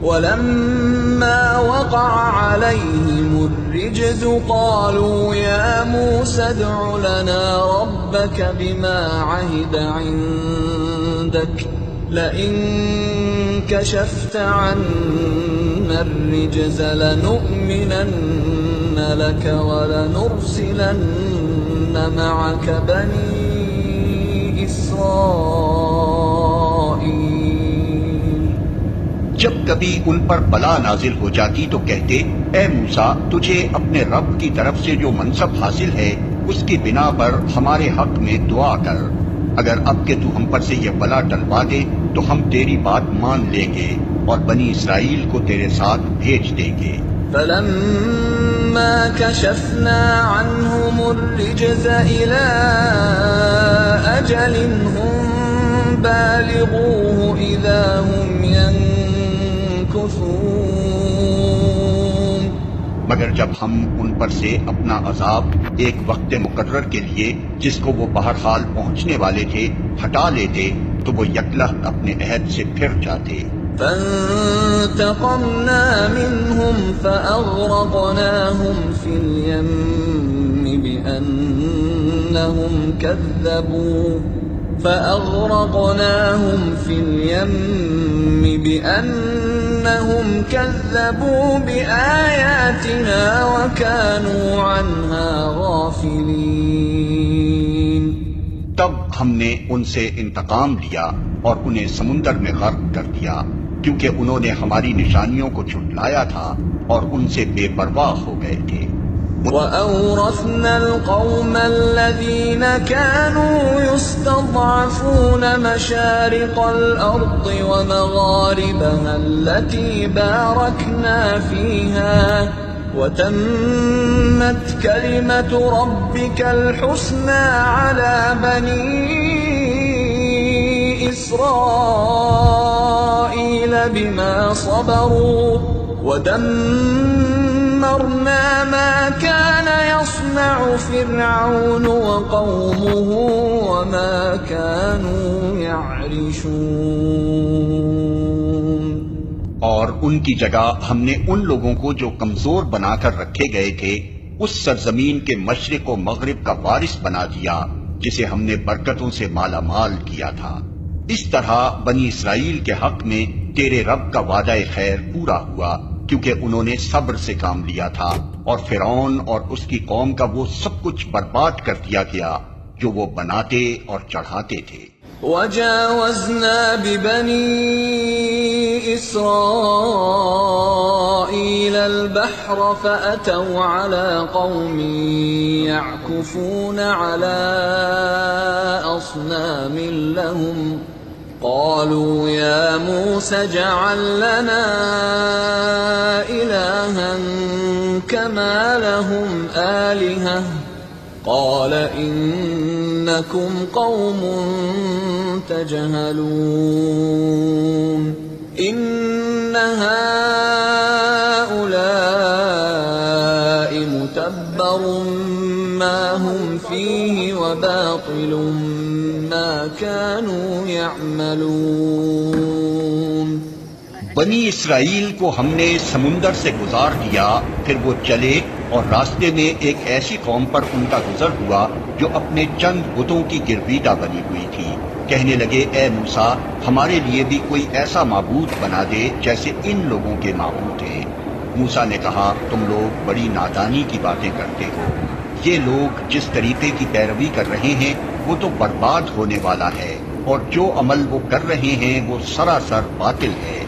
ولما وقع عليهم الرجز قالوا يا موسى ادع لنا ربك بما عهد عندك لئن كشفت عنا الرجز لنؤمنن لك ولنرسلن معك بني إسرائيل. جب کبھی ان پر بلا نازل ہو جاتی تو کہتے اے موسیٰ تجھے اپنے رب کی طرف سے جو منصب حاصل ہے اس کی بنا پر ہمارے حق میں دعا کر، اگر اب کہ تو ہم پر سے یہ بلا ٹلوا دے تو ہم تیری بات مان لیں گے اور بنی اسرائیل کو تیرے ساتھ بھیج دیں گے. فلما كشفنا عنهم الرجز إلى أجل هم بالغوه إذا هم ينكثون. مگر جب ہم ان پر سے اپنا عذاب ایک وقت مقرر کے لیے جس کو وہ بہرحال پہنچنے والے تھے ہٹا لیتے تو وہ یکلخت اپنے عہد سے پھر جاتے. فانتقمنا منهم فأغرقناهم في اليم بأنهم كذبوا بآياتنا وكانوا عنها غافلين. تب ہم نے ان سے انتقام لیا اور انہیں سمندر میں غرق کر دیا کیونکہ انہوں نے ہماری نشانیوں کو جھٹلایا تھا اور ان سے بے پرواہ ہو گئے تھے. وَأَوْرَثْنَا الْقَوْمَ الَّذِينَ كَانُوا يُسْتَضْعَفُونَ مَشَارِقَ الْأَرْضِ وَمَغَارِبَهَا الَّتِي بَارَكْنَا فِيهَا وَتَمَّتْ كَلِمَةُ رَبِّكَ الْحُسْنَى عَلَى بَنِي إِسْرَائِيلَ بِمَا صَبَرُوا ودمرنا ما كان يصنع فرعون وقومه وما كانوا يعرشون. اور ان کی جگہ ہم نے ان لوگوں کو جو کمزور بنا کر رکھے گئے تھے اس سرزمین کے مشرق و مغرب کا وارث بنا دیا جسے ہم نے برکتوں سے مالا مال کیا تھا. اس طرح بنی اسرائیل کے حق میں تیرے رب کا وعدہ خیر پورا ہوا کیونکہ انہوں نے صبر سے کام لیا تھا اور فرعون اور اس کی قوم کا وہ سب کچھ برباد کر دیا گیا جو وہ بناتے اور چڑھاتے تھے. وَجَاوَزْنَا بِبَنِي إِسْرَائِيلَ الْبَحْرَ فَأَتَوْا عَلَى قَوْمٍ يَعْكُفُونَ عَلَى أَصْنَامٍ لَهُمْ قالوا يا موسى اجعل لنا إلها كما لهم آلهة قال إنكم قوم تجهلون. إن هؤلاء متبر ما هم فيه وباطل ما كانوا يعملون. بنی اسرائیل کو ہم نے سمندر سے گزار دیا پھر وہ چلے اور راستے میں ایک ایسی قوم پر ان کا گزر ہوا جو اپنے چند بتوں کی گرویدہ بنی ہوئی تھی. کہنے لگے اے موسیٰ ہمارے لیے بھی کوئی ایسا معبود بنا دے جیسے ان لوگوں کے معبود ہیں. موسیٰ نے کہا تم لوگ بڑی نادانی کی باتیں کرتے ہو. یہ لوگ جس طریقے کی پیروی کر رہے ہیں وہ تو برباد ہونے والا ہے اور جو عمل وہ کر رہے ہیں وہ سراسر باطل ہے.